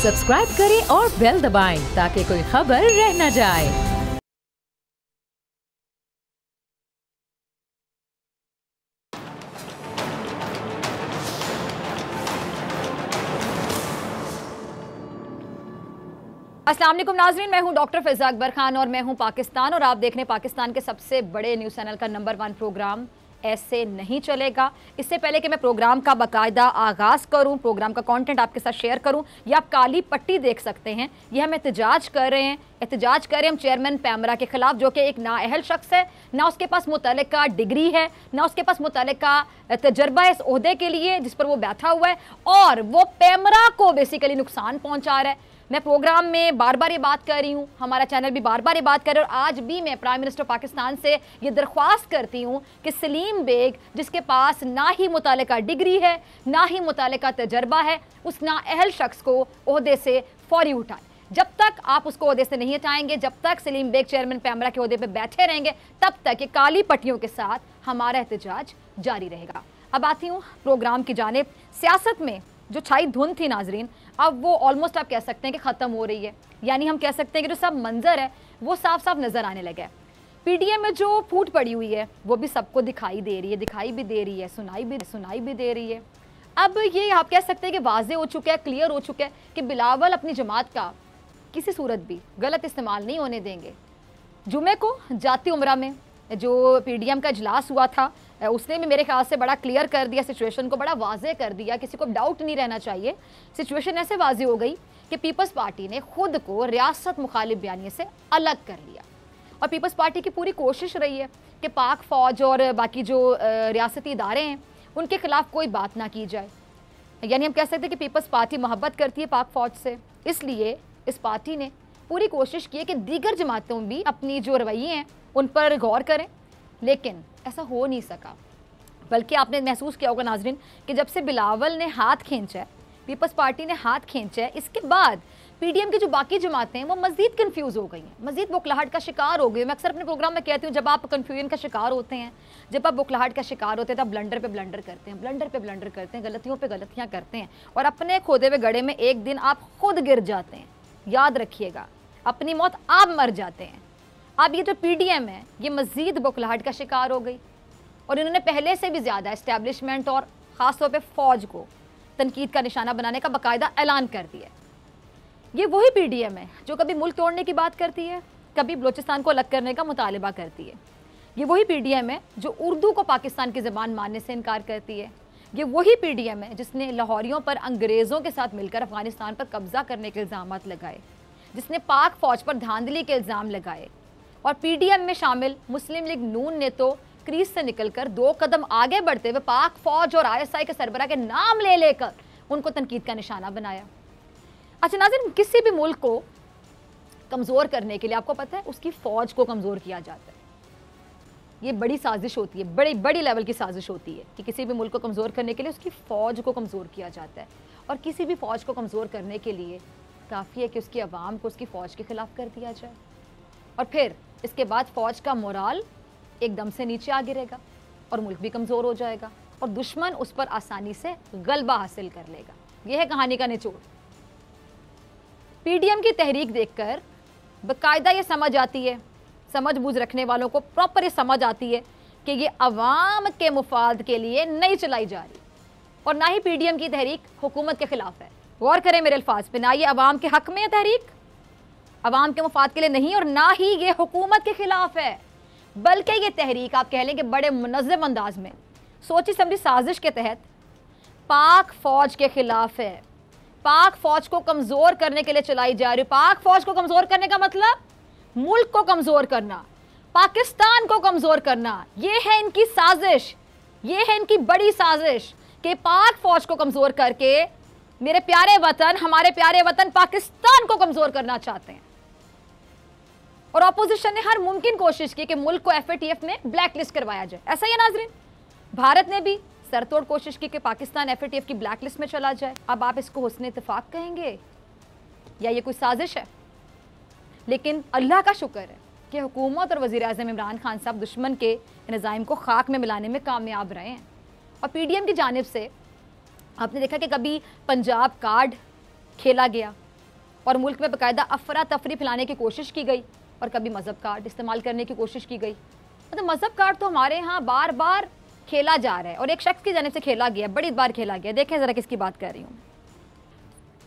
Subscribe करें और bell दबाएं ताकि कोई खबर रह न जाए। अस्सलाम वालेकुम नाज़रीन, मैं हूं डॉक्टर फ़िज़ा अकबर खान और मैं हूं पाकिस्तान और आप देख रहे हैं पाकिस्तान के सबसे बड़े न्यूज़ चैनल का नंबर 1 प्रोग्राम ऐसे नहीं चलेगा। इससे पहले कि मैं प्रोग्राम का बाकायदा आगाज़ करूं, प्रोग्राम का कंटेंट आपके साथ शेयर करूं, ये आप काली पट्टी देख सकते हैं। ये हम एहतजाज कर रहे हैं हम चेयरमैन पैमरा के खिलाफ, जो कि एक नाअहल शख्स है, ना उसके पास मुतल्लिका डिग्री है, ना उसके पास मुतल्लिका तजर्बा है इस ओहदे के लिए जिस पर वो बैठा हुआ है, और वो पैमरा को बेसिकली नुकसान पहुँचा रहा है। मैं प्रोग्राम में बार बार ये बात कर रही हूँ, हमारा चैनल भी बार बार ये बात कर रहा है, और आज भी मैं प्राइम मिनिस्टर पाकिस्तान से ये दरख्वास्त करती हूँ कि सलीम बेग, जिसके पास ना ही मुतल्लिका डिग्री है ना ही मुतल्लिका तजर्बा है, उस नाअहल शख्स को ओहदे से फौरी उठाएं। जब तक आप उसको ओहदे से नहीं हटाएंगे, जब तक सलीम बेग चेयरमैन पैमरा के ओहदे पर बैठे रहेंगे, तब तक ये काली पट्टियों के साथ हमारा एहतजाज जारी रहेगा। अब आती हूँ प्रोग्राम की जानिब। सियासत में जो छाई धुंध थी नाजरीन, अब वो ऑलमोस्ट आप कह सकते हैं कि ख़त्म हो रही है। यानी हम कह सकते हैं कि जो सब मंजर है वो साफ साफ नज़र आने लगा है। पीडीएम में जो फूट पड़ी हुई है वो भी सबको दिखाई दे रही है, दिखाई भी दे रही है, सुनाई भी दे रही है। अब ये आप कह सकते हैं कि वाजे हो चुका है, क्लियर हो चुका है कि बिलावल अपनी जमात का किसी सूरत भी गलत इस्तेमाल नहीं होने देंगे। जुमे को जाती उम्रा में जो पीडीएम का इजलास हुआ था, उसने भी मेरे ख्याल से बड़ा क्लियर कर दिया, सिचुएशन को बड़ा वाजे कर दिया, किसी को डाउट नहीं रहना चाहिए। सिचुएशन ऐसे वाजे हो गई कि पीपल्स पार्टी ने खुद को रियासत मुखालिफ बयानिए से अलग कर लिया, और पीपल्स पार्टी की पूरी कोशिश रही है कि पाक फ़ौज और बाकी जो रियासती इदारे हैं उनके खिलाफ कोई बात ना की जाए। यानी हम कह सकते हैं कि पीपल्स पार्टी मोहब्बत करती है पाक फ़ौज से, इसलिए इस पार्टी ने पूरी कोशिश की है कि दीगर जमातें भी अपनी जो रवैये हैं उन पर गौर करें, लेकिन ऐसा हो नहीं सका। बल्कि आपने महसूस किया होगा नाजरीन कि जब से बिलावल ने हाथ खींचा है, पीपल्स पार्टी ने हाथ खींचा है, इसके बाद पीडीएम की जो बाकी जमातें हैं वो मज़ीद कंफ्यूज हो गई हैं, मज़ीद बुखलाहट का शिकार हो गई। मैं अक्सर अपने प्रोग्राम में कहती हूँ, जब आप कन्फ्यूजन का शिकार होते हैं, जब आप बुखलाहट का शिकार होते हैं, तब ब्लंडर पे ब्लंडर करते हैं, गलतियों पे गलतियाँ करते हैं, और अपने खोदे हुए गड्ढे में एक दिन आप खुद गिर जाते हैं। याद रखिएगा, अपनी मौत आप मर जाते हैं। अब ये जो पीडीएम है ये मज़ीद बुखलाहट का शिकार हो गई, और इन्होंने पहले से भी ज़्यादा इस्टेब्लिशमेंट और ख़ास तौर पे फ़ौज को तनकीद का निशाना बनाने का बाकायदा ऐलान कर दिया। ये वही पीडीएम है जो कभी मुल्क तोड़ने की बात करती है, कभी बलूचिस्तान को अलग करने का मुतालिबा करती है। ये वही पीडीएम है जो उर्दू को पाकिस्तान की ज़बान मानने से इनकार करती है। ये वही पीडीएम है जिसने लाहौरियों पर अंग्रेज़ों के साथ मिलकर अफ़गानिस्तान पर कब्ज़ा करने के इल्ज़ाम लगाए, जिसने पाक फ़ौज पर धांधली के इल्ज़ाम लगाए, और पीडीएम में शामिल मुस्लिम लीग नून ने तो क्रीज से निकलकर 2 कदम आगे बढ़ते हुए पाक फौज और आईएसआई के सरबराह के नाम ले लेकर उनको तनकीद का निशाना बनाया। अच्छा नाज़रीन, किसी भी मुल्क को कमज़ोर करने के लिए आपको पता है उसकी फ़ौज को कमज़ोर किया जाता है। ये बड़ी साजिश होती है, बड़ी बड़ी लेवल की साजिश होती है कि किसी भी मुल्क को कमज़ोर करने के लिए उसकी फ़ौज को कमज़ोर किया जाता है, और किसी भी फ़ौज को कमज़ोर करने के लिए काफ़ी है कि उसकी आवाम को उसकी फ़ौज के ख़िलाफ़ कर दिया जाए, और फिर इसके बाद फ़ौज का मोराल एकदम से नीचे आ गिरेगा और मुल्क भी कमज़ोर हो जाएगा, और दुश्मन उस पर आसानी से गलबा हासिल कर लेगा। यह है कहानी का निचोड़। पीडीएम की तहरीक देखकर बाकायदा ये समझ आती है, समझ बूझ रखने वालों को प्रॉपर ये समझ आती है कि ये अवाम के मुफाद के लिए नहीं चलाई जा रही, और ना ही पीडीएम की तहरीक हुकूमत के ख़िलाफ़ है। गौर करें मेरे अल्फाज पे, ना ये अवाम के हक़ में है तहरीक, अवाम के मुफाद के लिए नहीं, और ना ही ये हुकूमत के ख़िलाफ़ है, बल्कि ये तहरीक आप कह लें कि बड़े मुनज़्ज़म अंदाज में सोची समझी साजिश के तहत पाक फ़ौज के ख़िलाफ़ है। पाक फ़ौज को कमज़ोर करने के लिए चलाई जा रही है। पाक फ़ौज को कमज़ोर करने का मतलब मुल्क को कमज़ोर करना, पाकिस्तान को कमज़ोर करना। ये है इनकी साजिश, ये है इनकी बड़ी साजिश कि पाक फ़ौज को कमज़ोर करके मेरे प्यारे वतन, हमारे प्यारे वतन पाकिस्तान को कमज़ोर करना चाहते हैं। और अपोजिशन ने हर मुमकिन कोशिश की कि मुल्क को एफएटीएफ में ब्लैक लिस्ट करवाया जाए। ऐसा ही है नाजरीन, भारत ने भी सरतोड़ कोशिश की कि पाकिस्तान एफएटीएफ की ब्लैक लिस्ट में चला जाए। अब आप इसको हुस्न इत्तेफाक कहेंगे या ये कोई साजिश है? लेकिन अल्लाह का शुक्र है कि हुकूमत और वज़ीर आज़म इमरान खान साहब दुश्मन के निज़ाम को खाक में मिलाने में कामयाब रहे हैं। और पीडीएम की जानिब से आपने देखा कि कभी पंजाब कार्ड खेला गया, और मुल्क में बाकायदा अफरा तफरी फैलाने की कोशिश की गई और कभी मज़हब कार्ड इस्तेमाल करने की कोशिश की गई। मतलब मज़हब कार्ड तो हमारे यहाँ बार बार खेला जा रहा है और एक शख्स की जानिब से खेला गया, बड़ी बार खेला गया। देखें ज़रा किसकी बात कर रही हूँ।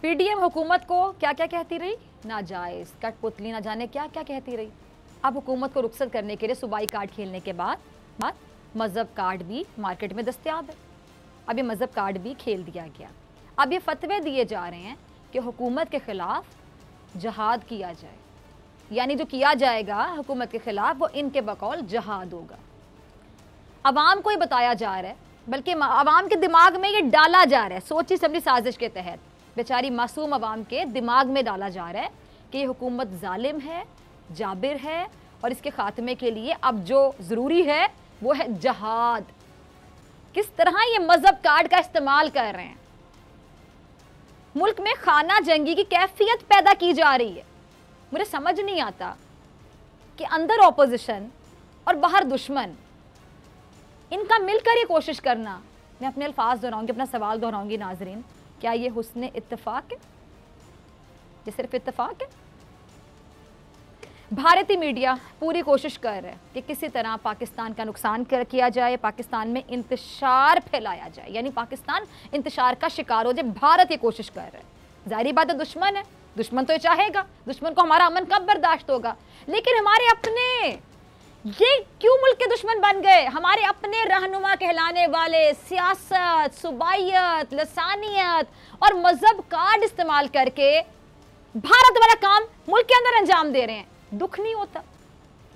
पीडीएम हुकूमत को क्या क्या कहती रही, नाजायज़, कठपुतली, ना जाने क्या क्या कहती रही। अब हुकूमत को रुखसत करने के लिए सूबाई कार्ड खेलने के बाद मज़हब कार्ड भी मार्केट में दस्तयाब है। अब ये मज़हब कार्ड भी खेल दिया गया। अब ये फतवे दिए जा रहे हैं कि हुकूमत के ख़िलाफ़ जहाद किया जाए, यानी जो किया जाएगा हुकूमत के ख़िलाफ़ वो इनके बकौल जहाद होगा। अवाम को ही बताया जा रहा है, बल्कि अवाम के दिमाग में ये डाला जा रहा है, सोची समझी साजिश के तहत बेचारी मासूम अवाम के दिमाग में डाला जा रहा है कि ये हुकूमत जालिम है, जाबिर है और इसके ख़ात्मे के लिए अब जो ज़रूरी है वो है जहाद। किस तरह ये मज़हब कार्ड का इस्तेमाल कर रहे हैं। मुल्क में खाना जंगी की कैफियत पैदा की जा रही है। मुझे समझ नहीं आता कि अंदर ऑपोजिशन और बाहर दुश्मन, इनका मिलकर ये कोशिश करना। मैं अपने अल्फाज दोहराऊंगी, अपना सवाल दोहराऊंगी नाजरीन, क्या ये हुस्न इत्तेफाक है? ये सिर्फ इत्तेफाक है? भारतीय मीडिया पूरी कोशिश कर रहा है कि किसी तरह पाकिस्तान का नुकसान किया जाए, पाकिस्तान में इंतशार फैलाया जाए, यानी पाकिस्तान इंतशार का शिकार हो जाए। भारत ये कोशिश कर रहा है। जाहिर बात है दुश्मन है, दुश्मन तो ये चाहेगा, दुश्मन को हमारा अमन कब बर्दाश्त होगा। लेकिन हमारे अपने ये क्यों मुल्क के दुश्मन बन गए? हमारे अपने रहनुमा कहलाने वाले सियासत, सुबाइयत, लसानियत और मजहब कार्ड इस्तेमाल करके भारत वाला काम मुल्क के अंदर अंजाम दे रहे हैं। दुख नहीं होता,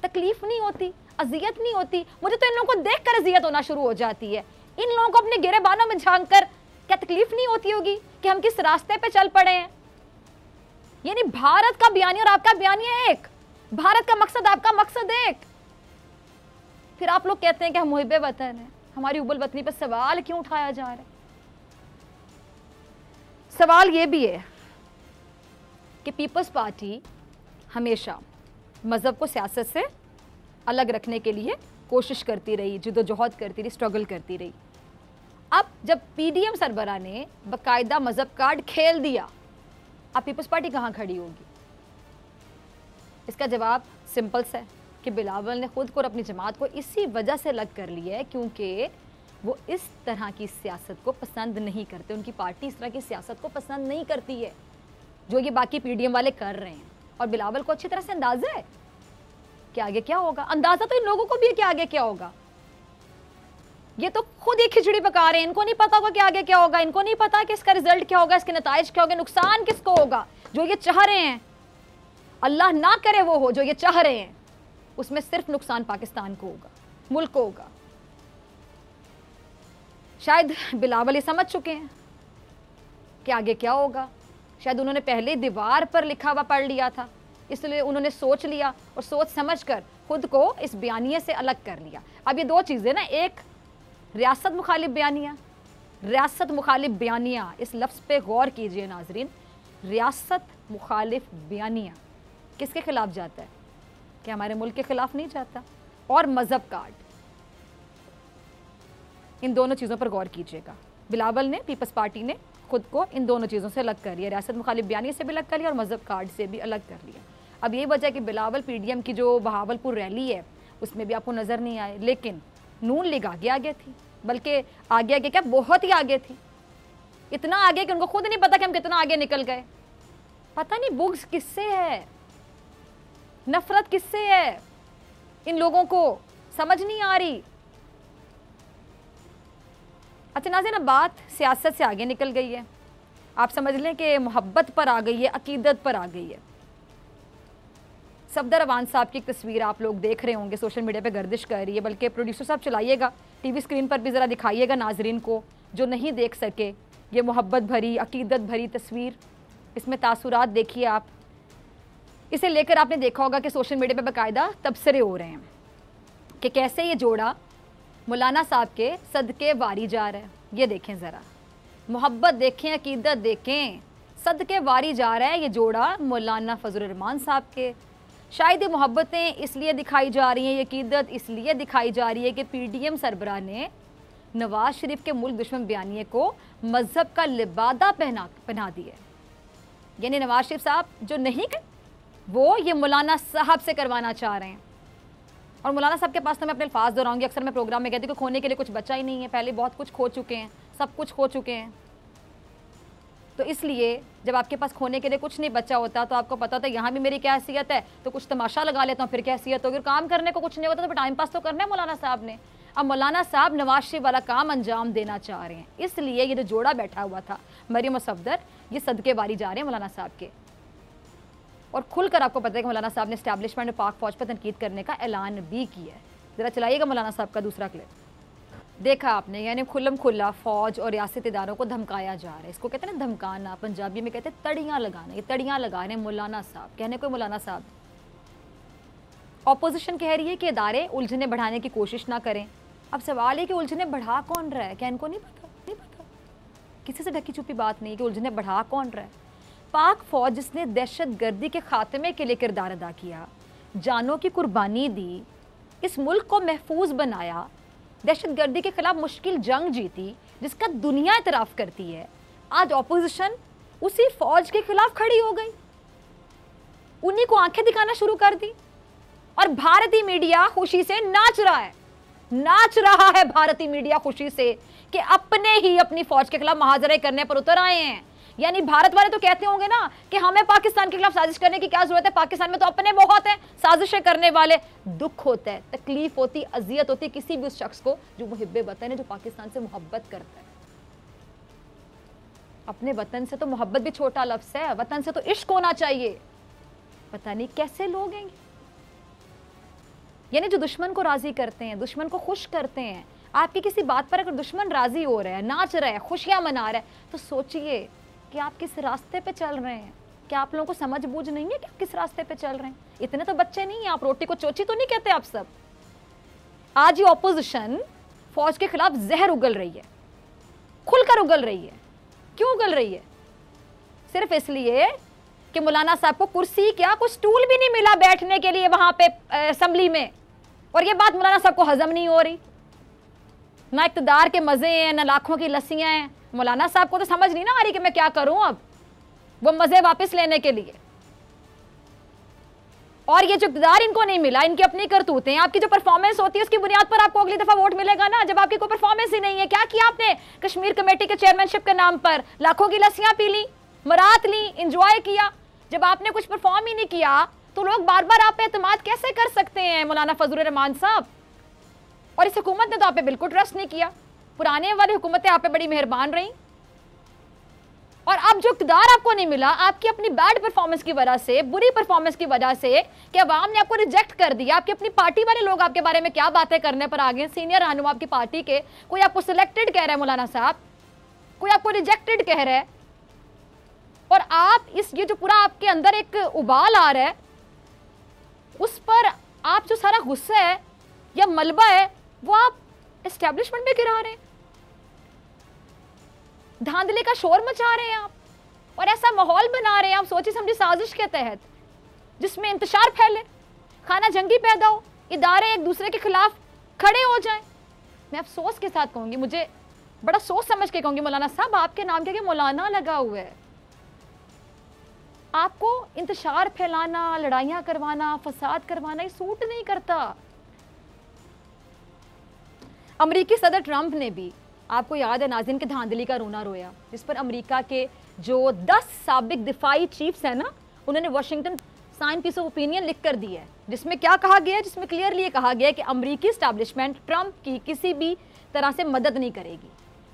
तकलीफ नहीं होती, अजियत नहीं होती। मुझे तो इन लोगों को देखकर अजियत होना शुरू हो जाती है। इन लोगों को अपने गिरेबानों में झांक कर क्या तकलीफ नहीं होती होगी कि हम किस रास्ते पे चल पड़े हैं। यानी भारत का बयानिया और आपका बयानिया एक, भारत का मकसद आपका मकसद एक। फिर आप लोग कहते हैं कि हम मुहिब्बे वतन हैं, हमारी उबल वतनी पर सवाल क्यों उठाया जा रहा है? सवाल ये भी है कि पीपल्स पार्टी हमेशा मज़हब को सियासत से अलग रखने के लिए कोशिश करती रही, जिद्दोजहद करती रही, स्ट्रगल करती रही। अब जब पीडीएम सरबरा ने बाकायदा मज़हब कार्ड खेल दिया, अब पीपल्स पार्टी कहाँ खड़ी होगी? इसका जवाब सिंपल सा है कि बिलावल ने खुद को और अपनी जमात को इसी वजह से अलग कर लिया है क्योंकि वो इस तरह की सियासत को पसंद नहीं करते। उनकी पार्टी इस तरह की सियासत को पसंद नहीं करती है जो ये बाकी पीडीएम वाले कर रहे हैं। और बिलावल को अच्छी तरह से अंदाजा है कि आगे क्या होगा। अंदाजा तो इन लोगों को भी है कि आगे क्या होगा। ये तो खुद ही खिचड़ी पका रहे हैं, इनको नहीं पता होगा कि आगे क्या होगा, इनको नहीं पता कि इसका रिजल्ट क्या होगा, इसके नताइज क्या होगा, नुकसान किसको होगा। जो ये चाह रहे हैं, अल्लाह ना करे वो हो, जो ये चाह रहे हैं उसमें सिर्फ नुकसान पाकिस्तान को होगा, मुल्क को होगा। शायद बिलावल ये समझ चुके हैं कि आगे क्या होगा। शायद उन्होंने पहले दीवार पर लिखा हुआ पढ़ लिया था, इसलिए उन्होंने सोच लिया और सोच समझकर खुद को इस बयानिए से अलग कर लिया। अब ये दो चीज़ें ना, एक रियासत मुखालिफ बयानिया, रियासत मुखालिफ बयानिया, इस लफ्ज़ पे गौर कीजिए नाजरीन। रियासत मुखालिफ बयानिया किसके खिलाफ जाता है? कि हमारे मुल्क के खिलाफ नहीं जाता। और मज़हब कार्ड, इन दोनों चीज़ों पर गौर कीजिएगा। बिलावल ने, पीपल्स पार्टी ने खुद को इन दोनों चीज़ों से अलग कर लिया, रियासत मुखालिफ बयानी से भी अलग कर लिया और मज़हब कार्ड से भी अलग कर लिया। अब ये वजह है कि बिलावल पीडीएम की जो बहावलपुर रैली है उसमें भी आपको नज़र नहीं आए, लेकिन नून लीग आगे थी, बल्कि आगे क्या, बहुत ही आगे थी। इतना आगे कि उनको खुद नहीं पता कि हम कितना आगे निकल गए। पता नहीं बुग्स किससे है, नफरत किससे है, इन लोगों को समझ नहीं आ रही। अच्छा नाज़रीन, अब बात सियासत से आगे निकल गई है। आप समझ लें कि मोहब्बत पर आ गई है, अकीदत पर आ गई है। सफदर अवान साहब की एक तस्वीर आप लोग देख रहे होंगे, सोशल मीडिया पे गर्दिश कर रही है, बल्कि प्रोड्यूसर साहब चलाइएगा, टीवी स्क्रीन पर भी ज़रा दिखाइएगा नाजरीन को जो नहीं देख सके। ये मोहब्बत भरी, अकीदत भरी तस्वीर, इसमें तासुरात देखिए आप। इसे लेकर आपने देखा होगा कि सोशल मीडिया पे बाकायदा तबसरे हो रहे हैं कि कैसे ये जोड़ा मौलाना साहब के सदके वारी जा रहा है। ये देखें ज़रा, मोहब्बत देखें, अकीदत देखें, सदके वारी जा रहा है ये जोड़ा मौलाना फजलुर रहमान साहब के। शायद ये मोहब्बतें इसलिए दिखाई जा रही हैं, ये अकीदत इसलिए दिखाई जा रही है कि पीडीएम सरबराह ने नवाज शरीफ के मुल्क दुश्मन बयानिए को मज़हब का लिबादा पहना दिया। यानी नवाज शरीफ साहब जो नहीं गए वो ये मौलाना साहब से करवाना चाह रहे हैं। और मौलाना साहब के पास तो मैं अपने अल्फाज दोहराऊंगी, अक्सर मैं प्रोग्राम में कहती हूँ कि खोने के लिए कुछ बचा ही नहीं है, पहले बहुत कुछ खो चुके हैं, सब कुछ खो चुके हैं। तो इसलिए जब आपके पास खोने के लिए कुछ नहीं बचा होता तो आपको पता होता है यहाँ भी मेरी क्या हैसियत है, तो कुछ तमाशा लगा लेता हूँ, फिर क्या हैसियत होगी। काम करने को कुछ नहीं होता तो टाइम पास तो करना है मौलाना साहब ने। अब मौलाना साहब नवाज शरीफ वाला काम अंजाम देना चाह रहे हैं, इसलिए ये जो जोड़ा बैठा हुआ था मरियम और सफदर, ये सदके बारी जा रहे हैं मौलाना साहब के। और खुलकर आपको पता है कि मौलाना साहब ने एस्टैब्लिशमेंट में पाक फौज पर तनकीद करने का ऐलान भी किया है। ज़रा चलाइएगा मौलाना साहब का दूसरा क्लिप। देखा आपने, यानी खुल्लम खुल्ला फौज और रियासती इदारों को धमकाया जा रहा है। इसको कहते हैं ना धमकाना, पंजाबी में कहते हैं तड़ियाँ लगाना। ये तड़ियाँ लगा रहे हैं मौलाना साहब, कहने को मौलाना साहब। ऑपोजिशन कह रही है कि इदारे उलझने बढ़ाने की कोशिश ना करें। अब सवाल है कि उलझने बढ़ा कौन रहा है? क्या इनको नहीं पता? नहीं पता, किसी से ढकी छुपी बात नहीं कि उलझने बढ़ा कौन रहा है। पाक फौज जिसने दहशत गर्दी के खात्मे के लिए किरदार अदा किया, जानों की कुर्बानी दी, इस मुल्क को महफूज बनाया, दहशत गर्दी के खिलाफ मुश्किल जंग जीती, जिसका दुनिया इतराफ़ करती है, आज ऑपोजिशन उसी फौज के खिलाफ खड़ी हो गई, उन्हीं को आंखें दिखाना शुरू कर दी। और भारतीय मीडिया खुशी से नाच रहा है, नाच रहा है भारतीय मीडिया खुशी से कि अपने ही अपनी फौज के खिलाफ मुहाजरे करने पर उतर आए हैं। यानी भारत वाले तो कहते होंगे ना कि हमें पाकिस्तान के खिलाफ साजिश करने की क्या जरूरत है, पाकिस्तान में तो अपने बहुत हैं साजिशें करने वाले। दुख होता है, तकलीफ होती, अजियत होती किसी भी उस शख्स को जो मुहिब्बे वतन है, जो पाकिस्तान से मोहब्बत करता है। अपने वतन से तो मोहब्बत भी छोटा लफ्ज है, वतन से तो इश्क होना चाहिए। पता नहीं कैसे लोग हैं, यानी जो दुश्मन को राजी करते हैं, दुश्मन को खुश करते हैं। आपकी किसी बात पर अगर दुश्मन राजी हो रहा है, नाच रहा है, खुशियां मना रहा है, तो सोचिए कि आप किस रास्ते पे चल रहे हैं। क्या आप लोगों को समझ बूझ नहीं है कि आप किस रास्ते पे चल रहे हैं? इतने तो बच्चे नहीं हैं, आप रोटी को चोची तो नहीं कहते आप सब। आज ये ऑपोजिशन फौज के खिलाफ जहर उगल रही है, खुलकर उगल रही है। क्यों उगल रही है? सिर्फ इसलिए कि मौलाना साहब को कुर्सी क्या, कुछ स्टूल भी नहीं मिला बैठने के लिए वहां पे असेंबली में। और ये बात मौलाना साहब को हजम नहीं हो रही। ना इक़्तिदार के मजे हैं, ना लाखों की लस्सियां हैं। मौलाना साहब को तो समझ नहीं ना आ रही कि मैं क्या करूं अब, वो मजे वापस लेने के लिए। और ये जो इक़्तिदार इनको नहीं मिला, इनकी अपनी करतूतें, आपकी जो परफॉर्मेंस होती है उसकी बुनियाद पर आपको अगली दफा वोट मिलेगा ना। जब आपकी कोई परफॉर्मेंस ही नहीं है, क्या किया आपने कश्मीर कमेटी के चेयरमैनशिप के नाम पर? लाखों की लस्सियां पी ली, मरात ली, इंजॉय किया। जब आपने कुछ परफॉर्म ही नहीं किया तो लोग बार बार आप पे एतमाद कैसे कर सकते हैं मौलाना फजलुर रहमान साहब? और इस हुकूमत ने तो आप पे बिल्कुल ट्रस्ट नहीं किया। पुराने वाली हुकूमतें आप पे बड़ी मेहरबान रही, और अब जो इक़्तिदार आपको नहीं मिला आपकी अपनी बैड परफॉर्मेंस की वजह से, बुरी परफॉर्मेंस की वजह से, कि अवाम ने आपको रिजेक्ट कर दिया। आपकी अपनी पार्टी वाले लोग आपके बारे में क्या बातें करने पर आ गए, सीनियर रहनुमा आपकी पार्टी के, कोई आपको सिलेक्टेड कह रहा है मौलाना साहब, कोई आपको रिजेक्टेड कह रहा है। और आप ये जो पूरा आपके अंदर एक उबाल आ रहा है, उस पर आप जो सारा गुस्सा है या मलबा है वो आप एस्टेब्लिशमेंट में गिरा रहे हैं, धांधले का शोर मचा रहे हैं आप, और ऐसा माहौल बना रहे हैं आप सोची समझी साजिश के तहत जिसमें इंतशार फैले, खाना जंगी पैदा हो, इदारे एक दूसरे के खिलाफ खड़े हो जाएं। मैं अफसोस के साथ कहूंगी, मुझे बड़ा सोच समझ के कहूंगी, मौलाना साहब आपके नाम के मौलाना लगा हुआ है। आपको इंतशार फैलाना, लड़ाइयां करवाना, फसाद करवाना ये सूट नहीं करता। अमेरिकी सदर ट्रंप ने भी, आपको याद है नाज़रीन, के धांधली का रोना रोया, जिस पर अमेरिका के जो 10 साबिक दिफाई चीफ्स हैं ना, उन्होंने Washington sign piece of opinion लिख कर दिया है, जिसमें क्या कहा गया है, जिसमें क्लियरली कहा गया है कि अमेरिकी एस्टैब्लिशमेंट ट्रंप की किसी भी तरह से मदद नहीं करेगी।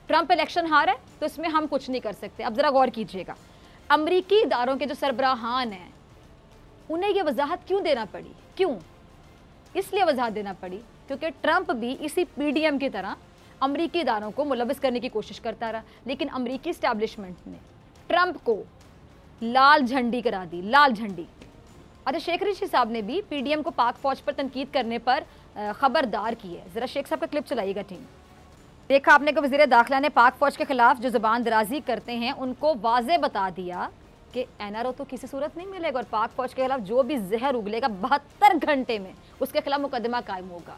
ट्रंप इलेक्शन हारा है तो इसमें हम कुछ नहीं कर सकते। अब जरा गौर कीजिएगा, अमरीकी इदारों के जो सरबराहान हैं उन्हें यह वजाहत क्यों देना पड़ी? क्यों? इसलिए वजाहत देना पड़ी क्योंकि ट्रंप भी इसी पीडीएम की तरह अमरीकी इदारों को मुलविस करने की कोशिश करता रहा, लेकिन अमरीकी इस्टेब्लिशमेंट ने ट्रंप को लाल झंडी करा दी, लाल झंडी। और शेख रशीद साहब ने भी पीडीएम को पाक फौज पर तनकीद करने पर खबरदार की है। जरा शेख साहब का क्लिप चलाइएगा टीम। देखा आपने कि वज़ीर दाखिला ने पाक फौज के खिलाफ जो ज़बान दराजी करते हैं उनको वाज़े बता दिया कि एनआरओ तो किसी सूरत नहीं मिलेगा, और पाक फौज के खिलाफ जो भी जहर उगलेगा 72 घंटे में उसके खिलाफ मुकदमा कायम होगा,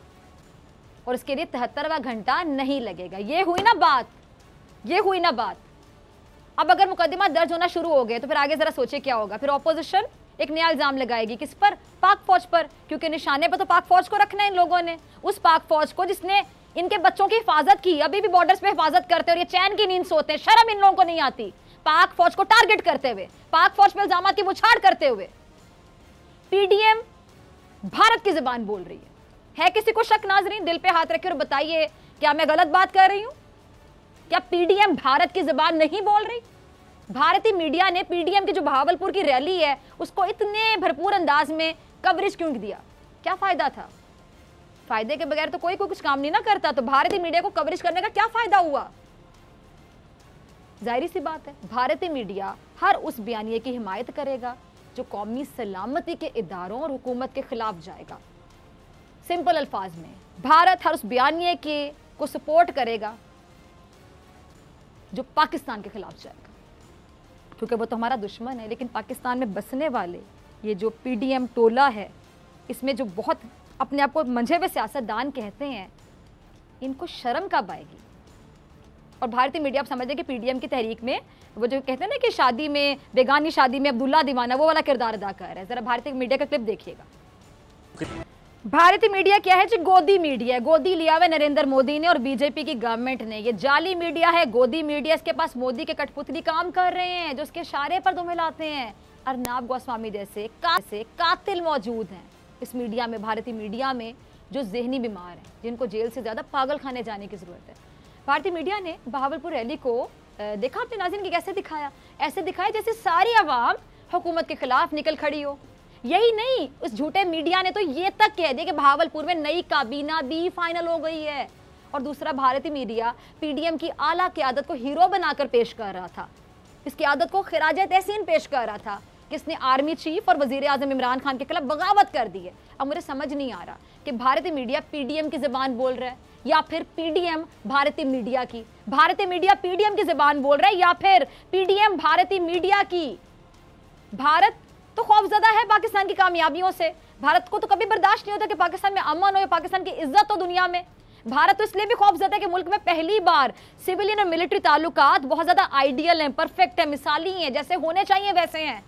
और उसके लिए 73वां घंटा नहीं लगेगा। ये हुई ना बात, ये हुई ना बात। अब अगर मुकदमा दर्ज होना शुरू हो गए तो फिर आगे जरा सोचे क्या होगा। फिर ऑपोजिशन एक नया इल्जाम लगाएगी, किस पर? पाक फौज पर, क्योंकि निशाने पर तो पाक फौज को रखना है इन लोगों ने, उस पाक फौज को जिसने इनके बच्चों की हिफाजत की, अभी भी बॉर्डर्स पे हिफाजत करते हैं और ये चैन की नींद सोते हैं, शर्म इन लोगों को नहीं आती। पाक फौज को टारगेट करते हुए, पाक फौज पे इल्जामात की बुछाड़ करते हुए पीडीएम भारत की जुबान बोल रही है किसी को शक नाजरीन? दिल पे हाथ रखे और बताइए, क्या मैं गलत बात कर रही हूं? क्या पीडीएम भारत की जुबान नहीं बोल रही? भारतीय मीडिया ने पीडीएम की जो भावलपुर की रैली है उसको इतने भरपूर अंदाज में कवरेज क्यों दिया? क्या फायदा था? फायदे के बगैर तो कोई कुछ काम नहीं ना करता, तो भारतीय मीडिया को कवरेज करने का क्या फायदा हुआ? जाहिर सी बात है, भारतीय मीडिया हर उस बयानिए की हिमायत करेगा जो कौमी सलामती के इदारों और हुकूमत के खिलाफ जाएगा। सिंपल अल्फाज में, भारत हर उस बयानिए के को सपोर्ट करेगा जो पाकिस्तान के खिलाफ जाएगा, क्योंकि वो तो हमारा दुश्मन है। लेकिन पाकिस्तान में बसने वाले ये जो पीडीएम टोला है, इसमें जो बहुत अपने आप को मंझे हुए सियासतदान कहते हैं, इनको शर्म कब आएगी? और भारतीय मीडिया आप समझ कि पीडीएम की तहरीक में वो जो कहते हैं ना कि शादी में, बेगानी शादी में अब्दुल्ला दीवाना, वो वाला किरदार अदा कर रहा है। जरा भारतीय मीडिया का क्लिप देखिएगा। भारतीय मीडिया क्या है जी? गोदी मीडिया है। गोदी लिया हुआ नरेंद्र मोदी ने और बीजेपी की गवर्नमेंट ने। ये जाली मीडिया है, गोदी मीडिया। इसके पास मोदी के कठपुतली काम कर रहे हैं जो उसके इशारे पर दुम हिलाते हैं। अर्नब गोस्वामी जैसे कातिल मौजूद हैं इस मीडिया में, भारतीय मीडिया में, जो जहनी बीमार हैं, जिनको जेल से ज्यादा पागल खाने जाने की जरूरत है। भारतीय मीडिया ने बहावलपुर रैली को देखा आपने नाज़रीन कि कैसे दिखाया? ऐसे दिखाया जैसे सारी आवाम हुकूमत के खिलाफ निकल खड़ी हो। यही नहीं, उस झूठे मीडिया ने तो ये तक कह दिया कि बहावलपुर में नई काबीना भी फाइनल हो गई है। और दूसरा, भारतीय मीडिया पीडीएम की आला क़यादत को हीरो बनाकर पेश कर रहा था, इस क़यादत को खिराज तहसीन पेश कर रहा था कि इसने आर्मी चीफ और वजीर आजम इमरान खान के खिलाफ बगावत कर दी है। अब मुझे समझ नहीं आ रहा कि भारतीय मीडिया पीडीएम की ज़बान बोल रहा है या फिर पीडीएम भारतीय मीडिया की। भारतीय मीडिया पीडीएम की ज़बान बोल रहा है या फिर पीडीएम भारतीय मीडिया की। भारत तो खौफजदा है पाकिस्तान की कामयाबियों से। भारत को तो कभी बर्दाश्त नहीं होता कि पाकिस्तान में अमन हो, पाकिस्तान की इज्जत हो दुनिया में। भारत तो इसलिए भी खौफजदा है कि मुल्क में पहली बार सिविलियन और मिलिट्री ताल्लुकात बहुत ज्यादा आइडियल हैं, परफेक्ट है, मिसाली हैं, जैसे होने चाहिए वैसे हैं।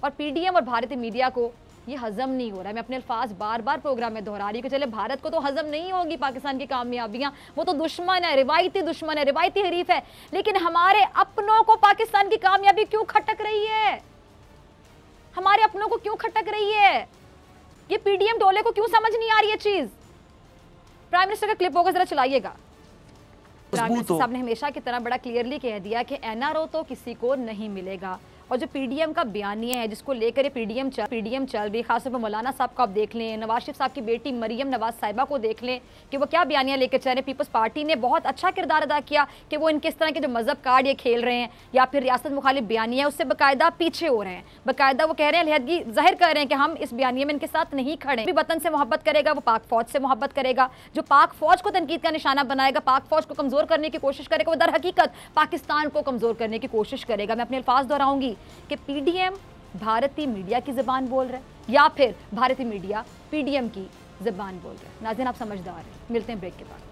और पीडीएम और भारतीय मीडिया को ये हजम नहीं हो रहा है। मैं अपने अल्फाज बार बार प्रोग्राम में दोहरा रही हूँ कि चले भारत को तो हजम नहीं होगी पाकिस्तान की कामयाबियां, वो तो दुश्मन है, रिवायती दुश्मन है, रिवायती हरीफ है। लेकिन हमारे अपनों को पाकिस्तान की कामयाबी क्यों खटक रही है? हमारे अपनों को क्यों खटक रही है? ये पीडीएम टोले को क्यों समझ नहीं आ रही है चीज? प्राइम मिनिस्टर का क्लिप होगा, जरा चलाइएगा। प्राइम मिनिस्टर साहब ने हमेशा की तरह बड़ा क्लियरली कह दिया कि एनआरओ तो किसी को नहीं मिलेगा। और जो पीडीएम का बयानिया है जिसको लेकर ये पीडीएम चल रही, खासतौर पर मौलाना साहब को आप देख लें, नवाज शरीफ साहब की बेटी मरियम नवाज साहिबा को देख लें कि वो क्या बयानिया लेकर चल रहे। पीपल्स पार्टी ने बहुत अच्छा किरदार अदा किया कि वो इनके इस तरह के जो मजहब कार्ड ये खेल रहे हैं या फिर रियासत मुखालिफ बयानिया है उससे बाकायदा पीछे हो रहे हैं। बाकायदा वो कह रहे हैं, अलहदगी जाहिर कर रहे हैं कि हम इस बयानिया में इनके साथ नहीं खड़े। भी वतन से मोहब्बत करेगा वो पाक फौज से मोहब्बत करेगा, जो पाक फौज को तनकीद का निशाना बनाएगा, पाक फौज को कमजोर करने की कोशिश करेगा, वो दर हकीकत पाकिस्तान को कमजोर करने की कोशिश करेगा। मैं अपने अल्फाज दोहराऊंगी कि पीडीएम भारतीय मीडिया की ज़बान बोल रहा है या फिर भारतीय मीडिया पीडीएम की ज़बान बोल रहा है। नाज़रीन आप समझदार हैं। मिलते हैं ब्रेक के बाद।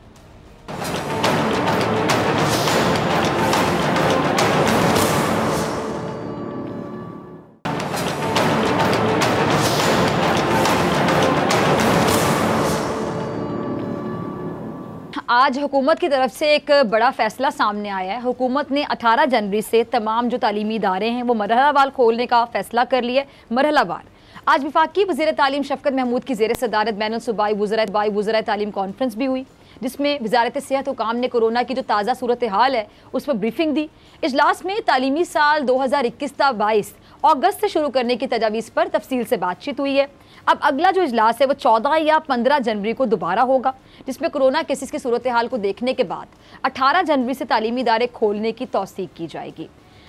आज हुकूमत की तरफ से एक बड़ा फैसला सामने आया है। हुकूमत ने 18 जनवरी से तमाम जो तालीमी इदारे हैं वो मरहलावार खोलने का फैसला कर लिया है। मरहलावार आज वफाकी वज़ीर तालीम शफ़क़त महमूद की ज़ेर सदारत बैनुल सूबाई वज़राए तालीम कॉन्फ्रेंस भी हुई, जिसमें वज़ारत सेहत हुकाम ने कोरोना की जो ताज़ा सूरत हाल है उस पर ब्रीफिंग दी। इजलास में तालीमी साल 2021-22 अगस्त से शुरू करने की तजावीज़ पर तफसील से बातचीत हुई है। अब अगला जो इजलास है वो 14 या 15 जनवरी को दोबारा होगा, जिसमें कोरोना केसेस की सूरत हाल को देखने के बाद 18 जनवरी से तालीमी इदारे खोलने की तौसीक की जाएगी।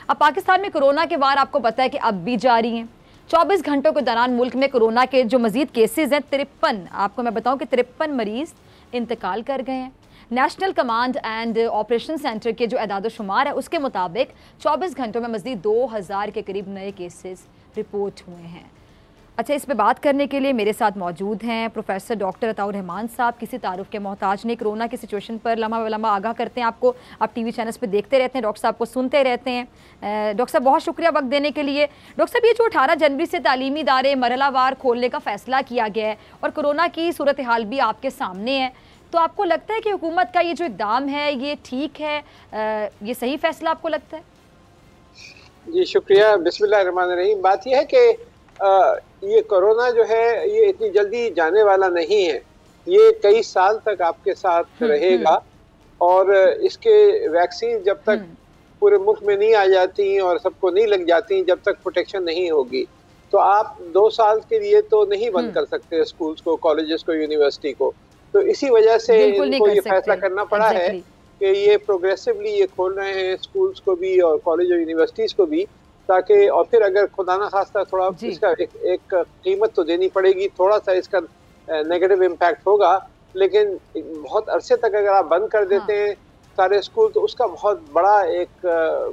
अब पाकिस्तान में कोरोना के वार आपको पता है कि अब भी जारी हैं। 24 घंटों के दौरान मुल्क में कोरोना के जो मजीद केसेज हैं 53, आपको मैं बताऊं कि 53 मरीज इंतकाल कर गए हैं। National command and operation centre के जो एदाद शुमार है उसके मुताबिक 24 घंटों में मजीद 2000 के करीब नए केसेस रिपोर्ट हुए हैं। अच्छा, इस पे बात करने के लिए मेरे साथ मौजूद हैं प्रोफेसर डॉक्टर अताउर रहमान साहब। किसी तारुफ के मोहताज नहीं, कोरोना की सिचुएशन पर लम्हा ब लम्हा आगाह करते हैं आपको, आप टीवी चैनल्स पे देखते रहते हैं, डॉक्टर साहब को सुनते रहते हैं। डॉक्टर साहब बहुत शुक्रिया वक्त देने के लिए। डॉक्टर साहब, ये जो 18 जनवरी से तालीमी इदारे मरहलावार खोलने का फैसला किया गया है और कोरोना की सूरत हाल भी आपके सामने है, तो आपको लगता है कि हुकूमत का ये जो इक़दाम है ये ठीक है, ये सही फैसला आपको लगता है? जी शुक्रिया। बिस्मिल्लाहिर्रहमानिर्रहीम। बात यह है कि ये कोरोना जो है ये इतनी जल्दी जाने वाला नहीं है, ये कई साल तक आपके साथ रहेगा और इसके वैक्सीन जब तक पूरे मुल्क में नहीं आ जाती और सबको नहीं लग जाती, जब तक प्रोटेक्शन नहीं होगी, तो आप 2 साल के लिए तो नहीं बंद कर सकते स्कूल्स को, कॉलेजेस को, यूनिवर्सिटी को। तो इसी वजह से इनको ये फैसला करना पड़ा है कि ये प्रोग्रेसिवली ये खोल रहे हैं स्कूल्स को भी और कॉलेज और यूनिवर्सिटीज़ को भी, ताकि और फिर अगर खुदा ना खास्ता थोड़ा इसका एक कीमत तो देनी पड़ेगी, थोड़ा सा इसका नेगेटिव इम्पैक्ट होगा, लेकिन बहुत अरसे तक अगर आप बंद कर देते हैं सारे स्कूल तो उसका बहुत बड़ा एक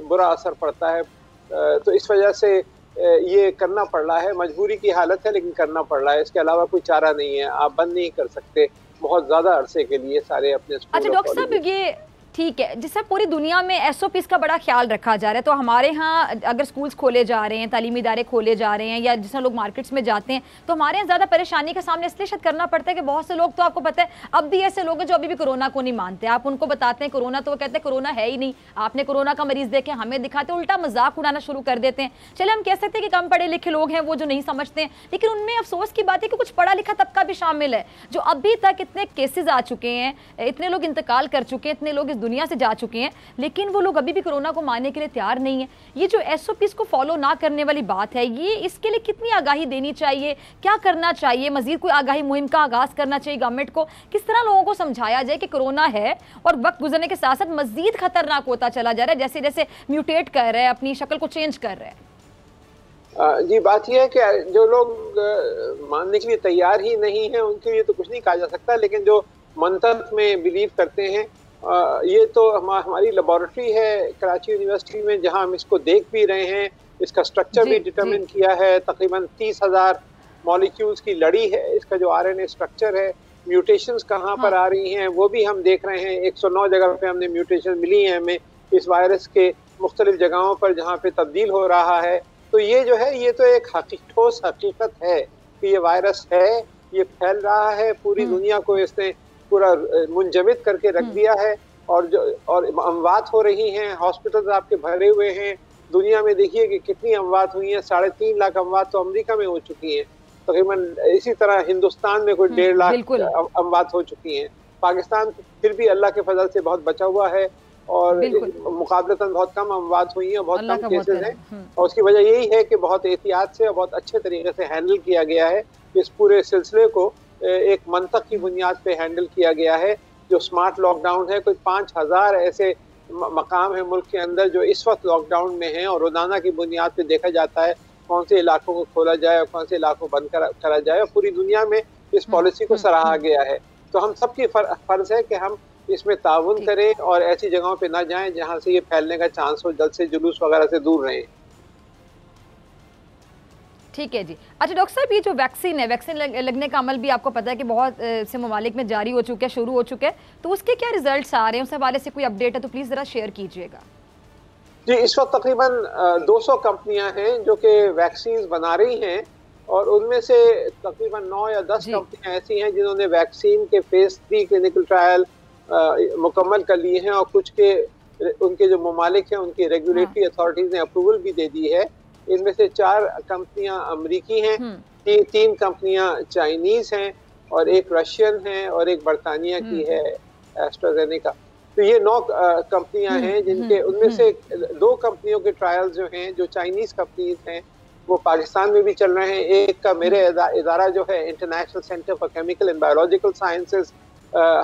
बुरा असर पड़ता है। तो इस वजह से ये करना पड़ रहा है, मजबूरी की हालत है लेकिन करना पड़ रहा है, इसके अलावा कोई चारा नहीं है। आप बंद नहीं कर सकते बहुत ज़्यादा अरसे के लिए सारे अपने स्कूल। अच्छा डॉक्टर साहब, ये ठीक है, जिससे पूरी दुनिया में एसओपीज़ का बड़ा ख्याल रखा जा रहा है, तो हमारे यहाँ अगर स्कूल्स खोले जा रहे हैं, तालीमी इदारे खोले जा रहे हैं, या जिस तरह लोग मार्केट्स में जाते हैं, तो हमारे यहाँ ज़्यादा परेशानी का सामने इसलिए शायद करना पड़ता है कि बहुत से लोग, तो आपको पता है अब भी ऐसे लोग हैं जो अभी भी कोरोना को नहीं मानते। आप उनको बताते हैं कोरोना, तो वो कहते हैं कोरोना है ही नहीं, आपने कोरोना का मरीज देखे, हमें दिखाते, उल्टा मजाक उड़ाना शुरू कर देते हैं। चले हम कह सकते हैं कि कम पढ़े लिखे लोग हैं वो जो नहीं समझते हैं, लेकिन उनमें अफसोस की बात है कि कुछ पढ़ा लिखा तबका भी शामिल है जो अभी तक इतने केसेज आ चुके हैं, इतने लोग इंतकाल कर चुके हैं, इतने लोग इस दुनिया से जा चुके हैं, लेकिन वो लोग अभी भी कोरोना को मानने के लिए तैयार नहीं है। ये जो एसओपीज़ को फॉलो ना करने वाली बात है, ये इसके लिए कितनी आगाही देनी चाहिए, क्या करना चाहिए, मजीद कोई आगाही मुहिम का आगाज करना चाहिए गवर्नमेंट को, किस तरह लोगों को समझाया जाए कि कोरोना है और वक्त गुजरने के साथ साथ मजीद खतरनाक होता चला जा रहा है, जैसे जैसे म्यूटेट कर रहा है, अपनी शक्ल को चेंज कर रहा है। जी बात यह है कि जो लोग मानने के लिए तैयार ही नहीं है उनके लिए तो कुछ नहीं कहा जा सकता, लेकिन जो मंतक में बिलीव करते हैं, ये तो हमारी लेबोरेटरी है कराची यूनिवर्सिटी में जहां हम इसको देख भी रहे हैं, इसका स्ट्रक्चर भी डिटरमिन किया है, तकरीबन 30,000 मॉलिक्यूल्स की लड़ी है, इसका जो आरएनए स्ट्रक्चर है, म्यूटेशंस कहाँ पर आ रही हैं वो भी हम देख रहे हैं। 109 जगह पे हमने म्यूटेशन मिली है हमें इस वायरस के मुख्तलिफ जगहों पर जहाँ पे तब्दील हो रहा है। तो ये जो है ये तो एक ठोस हकीकत है कि ये वायरस है, ये फैल रहा है, पूरी दुनिया को इसने पूरा मुंजमद करके रख दिया है और अमवात हो रही हैं, हॉस्पिटल्स आपके भरे हुए हैं। दुनिया में देखिए कि कितनी अमवात हुई हैं, 3.5 लाख अमवात तो अमेरिका में हो चुकी हैं, तकरीबन इसी तरह हिंदुस्तान में कोई 1.5 लाख अमवात हो चुकी हैं। पाकिस्तान फिर भी अल्लाह के फजल से बहुत बचा हुआ है और मुकाबलतन बहुत कम अमवात हुई हैं, बहुत कम केसेस हैं, और उसकी वजह यही है कि बहुत एहतियात से और बहुत अच्छे तरीके से हैंडल किया गया है। इस पूरे सिलसिले को एक मंतक की बुनियाद पे हैंडल किया गया है, जो स्मार्ट लॉकडाउन है। कोई 5,000 ऐसे मकाम है मुल्क के अंदर जो इस वक्त लॉकडाउन में हैं और रोजाना की बुनियाद पे देखा जाता है कौन से इलाकों को खोला जाए और कौन से इलाकों को बंद करा जाए, और पूरी दुनिया में इस पॉलिसी को सराहा गया है। तो हम सबकी फर्ज है कि हम इसमें ताउन करें और ऐसी जगहों पे ना जाएं जहां से ये फैलने का चांस हो, जल्द से जुलूस वगैरह से दूर रहें। ठीक है जी। अच्छा डॉक्टर साहब, ये जो वैक्सीन है, वैक्सीन लगने का अमल भी आपको पता है कि बहुत से ममालिक में जारी हो चुका है, शुरू हो चुके हैं, तो उसके क्या रिजल्ट्स आ रहे हैं, उस हवाले से कोई अपडेट है तो प्लीज़ ज़रा शेयर कीजिएगा। जी इस वक्त तकरीबन 200 कंपनियां हैं जो कि वैक्सीन बना रही हैं और उनमें से तकरीबन 9 या 10 कंपनियां ऐसी हैं जिन्होंने वैक्सीन के फेज़ 3 क्लिनिकल ट्रायल मुकम्मल कर लिए हैं और कुछ के उनके जो ममालिक हैं उनकी रेगुलेटरी अथॉरिटीज़ ने अप्रूवल भी दे दी है। इनमें से 4 कंपनियां अमरीकी हैं, 3 कंपनियां चाइनीज़ हैं और एक रशियन है और एक बरतानिया की है एस्ट्राजेनेका। तो ये 9 कंपनियां हैं जिनके उनमें से 2 कंपनियों के ट्रायल्स जो हैं, जो चाइनीज़ कंपनीज हैं, वो पाकिस्तान में भी चल रहे हैं। एक का मेरे इदारा जो है international centre for chemical and biological sciences,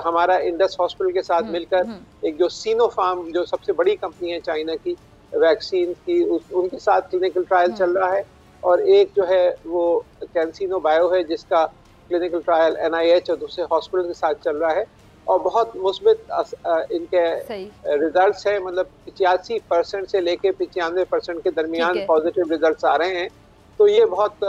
हमारा इंडस हॉस्पिटल के साथ मिलकर एक जो सिनोफार्म जो सबसे बड़ी कंपनी है चाइना की वैक्सीन की, उनके साथ क्लिनिकल ट्रायल चल रहा है, और एक जो है वो कैंसिनो बायो है जिसका क्लिनिकल ट्रायल NIH और दूसरे हॉस्पिटल के साथ चल रहा है और बहुत मुस्बित इनके रिजल्ट्स हैं। मतलब 85% से लेके 95% के दरमियान पॉजिटिव रिजल्ट्स आ रहे हैं। तो ये बहुत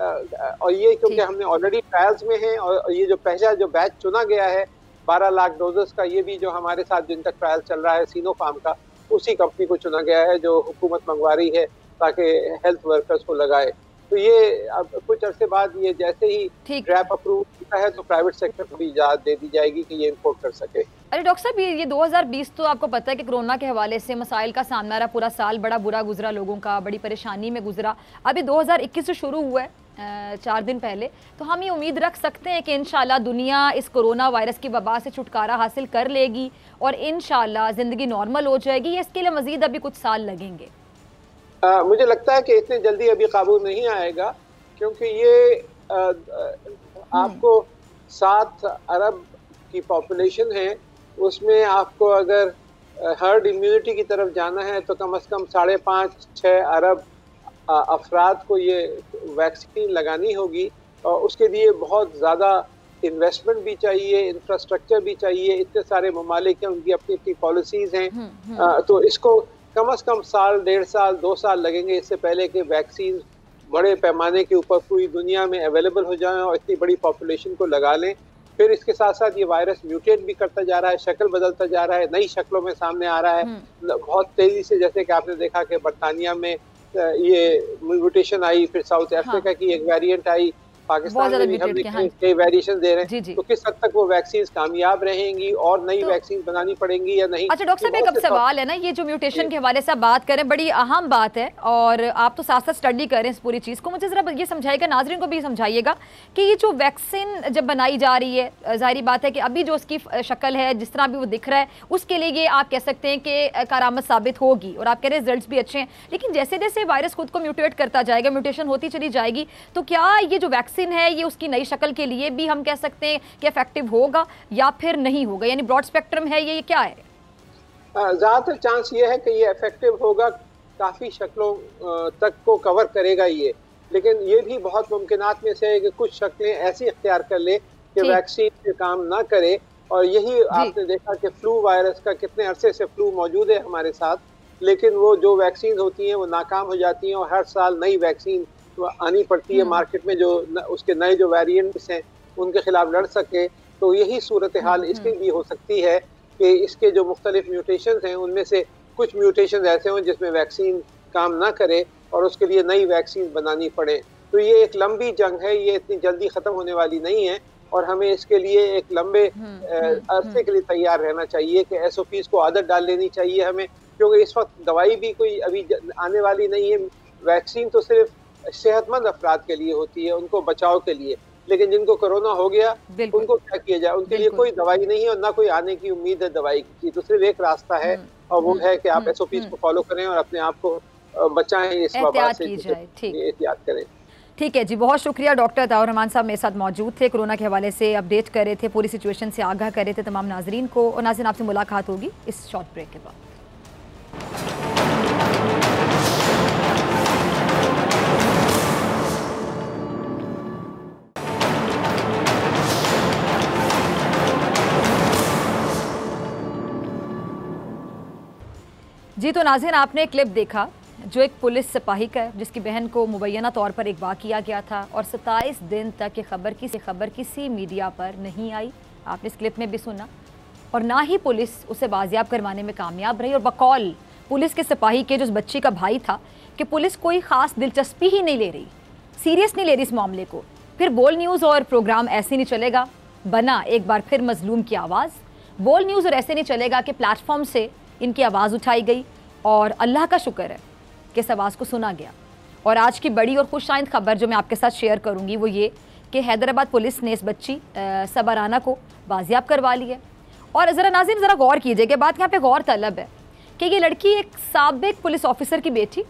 और ये क्योंकि हमने ऑलरेडी ट्रायल्स में हैं, और ये जो पहला जो बैच चुना गया है 12 लाख डोजेस का, ये भी जो हमारे साथ जिनका ट्रायल चल रहा है सिनोफार्म का, उसी कंपनी को चुना गया है जो हुकूमत मंगवा रही है ताकि हेल्थ वर्कर्स को लगाए। तो ये अब कुछ अरसे बाद ये जैसे ही ड्रैप अप्रूव होता है तो प्राइवेट सेक्टर को भी इजाजत दे दी जाएगी कि ये इंपोर्ट कर सके। अरे डॉक्टर साहब, ये 2020 तो आपको पता है कि कोरोना के हवाले से मसाइल का सामना रहा, पूरा साल बड़ा बुरा गुजरा, लोगों का बड़ी परेशानी में गुजरा। अभी 2021 से शुरू हुआ है 4 दिन पहले, तो हम ये उम्मीद रख सकते हैं कि इंशाल्लाह दुनिया इस कोरोना वायरस की वबा से छुटकारा हासिल कर लेगी और इंशाल्लाह ज़िंदगी नॉर्मल हो जाएगी, या इसके लिए मज़ीद अभी कुछ साल लगेंगे? मुझे लगता है कि इतने जल्दी अभी काबू नहीं आएगा, क्योंकि ये आपको 7 अरब की पॉपुलेशन है, उसमें आपको अगर हर्ड इम्यूनिटी की तरफ जाना है तो कम से कम 5.5-6 अरब अफराद को ये वैक्सीन लगानी होगी, और उसके लिए बहुत ज़्यादा इन्वेस्टमेंट भी चाहिए, इंफ्रास्ट्रक्चर भी चाहिए। इतने सारे ममालिक हैं, उनकी अपनी अपनी पॉलिसीज़ हैं, तो इसको कम से कम साल, 1.5 साल, 2 साल लगेंगे इससे पहले कि वैक्सीन बड़े पैमाने के ऊपर पूरी दुनिया में अवेलेबल हो जाएं और इतनी बड़ी पॉपुलेशन को लगा लें। फिर इसके साथ साथ ये वायरस म्यूटेट भी करता जा रहा है, शक्ल बदलता जा रहा है, नई शक्लों में सामने आ रहा है बहुत तेजी से। जैसे कि आपने देखा कि बरतानिया में ये म्यूटेशन आई, फिर साउथ अफ्रीका की एक वेरिएंट आई, पाकिस्तान में भी हम कई वेरिएशन दे रहे हैं। तो किस हद तक वो वैक्सीन कामयाब रहेंगी और नई वैक्सीन बनानी पड़ेंगी या नहीं? अच्छा डॉक्टर साहब, एक अब सवाल है ना, ये जो म्यूटेशन के हवाले से बात करें, बड़ी अहम बात है और आप तो साथ साथ स्टडी करें इस पूरी चीज़ को। मुझे ज़रा ये समझाइएगा, नाजरीन को भी समझाइएगा कि ये जो वैक्सीन जब बनाई जा रही है, जाहिर बात है कि अभी जो उसकी शक्ल है, जिस तरह भी वो दिख रहा है, उसके लिए ये आप कह सकते हैं कि कारआमद साबित होगी और आपके रिजल्ट भी अच्छे हैं। लेकिन जैसे जैसे वायरस खुद को म्यूटेट करता जाएगा, म्यूटेशन होती चली जाएगी, तो क्या ये जो वैक्सीन है ये उसकी नई शक्ल के लिए भी हम कह सकते हैं कि इफेक्टिव होगा या फिर नहीं होगा? यानी ब्रॉड स्पेक्ट्रम है ये क्या है? ज़्यादातर चांस ये है कि ये इफेक्टिव होगा, काफ़ी शक्लों तक को कवर करेगा ये। लेकिन ये भी बहुत मुमकिनात में से है कि कुछ शक्लें ऐसी इख्तियार कर ले कि वैक्सीन पे काम ना करे। और यही आपने देखा कि फ्लू वायरस का कितने अरसे से फ्लू मौजूद है हमारे साथ, लेकिन वो जो वैक्सीन होती हैं वो नाकाम हो जाती हैं और हर साल नई वैक्सीन आनी पड़ती है मार्केट में, जो उसके नए जो वेरिएंट्स हैं उनके खिलाफ लड़ सके। तो यही सूरत हाल इसकी भी हो सकती है कि इसके जो मुख्तलिफ म्यूटेशन हैं उनमें से कुछ म्यूटेशन ऐसे हों जिसमें वैक्सीन काम ना करे और उसके लिए नई वैक्सीन बनानी पड़े। तो ये एक लंबी जंग है, ये इतनी जल्दी ख़त्म होने वाली नहीं है और हमें इसके लिए एक लंबे अरसे के लिए तैयार रहना चाहिए कि SOPs को आदत डाल लेनी चाहिए हमें, क्योंकि इस वक्त दवाई भी कोई अभी आने वाली नहीं है। वैक्सीन तो सिर्फ सेहतमंद अफराद के लिए होती है, उनको बचाव के लिए, लेकिन जिनको कोरोना हो गया उनको क्या किया जाए? उनके लिए कोई दवाई नहीं है और ना कोई आने की उम्मीद है दवाई की। तो सिर्फ एक रास्ता है और वो है कि आप SOPs को फॉलो करें और अपने आप को बचाएं इस वबा से, एहतियात करें। ठीक है जी, बहुत शुक्रिया। डॉक्टर ताउर रहमान साहब मेरे साथ मौजूद थे, कोरोना के हवाले से अपडेट कर रहे थे, पूरी सिचुएशन से आगाह कर रहे थे तमाम नाजरीन को। और नाज़रीन, आपसे मुलाकात होगी इस शॉर्ट ब्रेक के बाद। जी तो नाज़रीन, आपने क्लिप देखा जो एक पुलिस सिपाही का है जिसकी बहन को मुबैना तौर पर अगवा किया गया था और 27 दिन तक ये खबर किसी मीडिया पर नहीं आई। आपने इस क्लिप में भी सुना, और ना ही पुलिस उसे बाजियाब करवाने में कामयाब रही। और बकौल पुलिस के सिपाही के जो उस बच्ची का भाई था कि पुलिस कोई ख़ास दिलचस्पी ही नहीं ले रही, सीरियस नहीं ले रही इस मामले को। फिर बोल न्यूज़ और प्रोग्राम ऐसे नहीं चलेगा, बना एक बार फिर मजलूम की आवाज़। बोल न्यूज़ और ऐसे नहीं चलेगा कि प्लेटफॉर्म से इनकी आवाज़ उठाई गई और अल्लाह का शुक्र है कि इस आवाज़ को सुना गया। और आज की बड़ी और खुशाइंद खबर जो मैं आपके साथ शेयर करूंगी वो ये कि हैदराबाद पुलिस ने इस बच्ची सबा राना को बाजियाब करवा ली है। और ज़रा नाज़रीन, ज़रा गौर कीजिएगा, बात यहाँ पे गौर तलब है कि ये लड़की एक साबिक पुलिस ऑफिसर की बेटी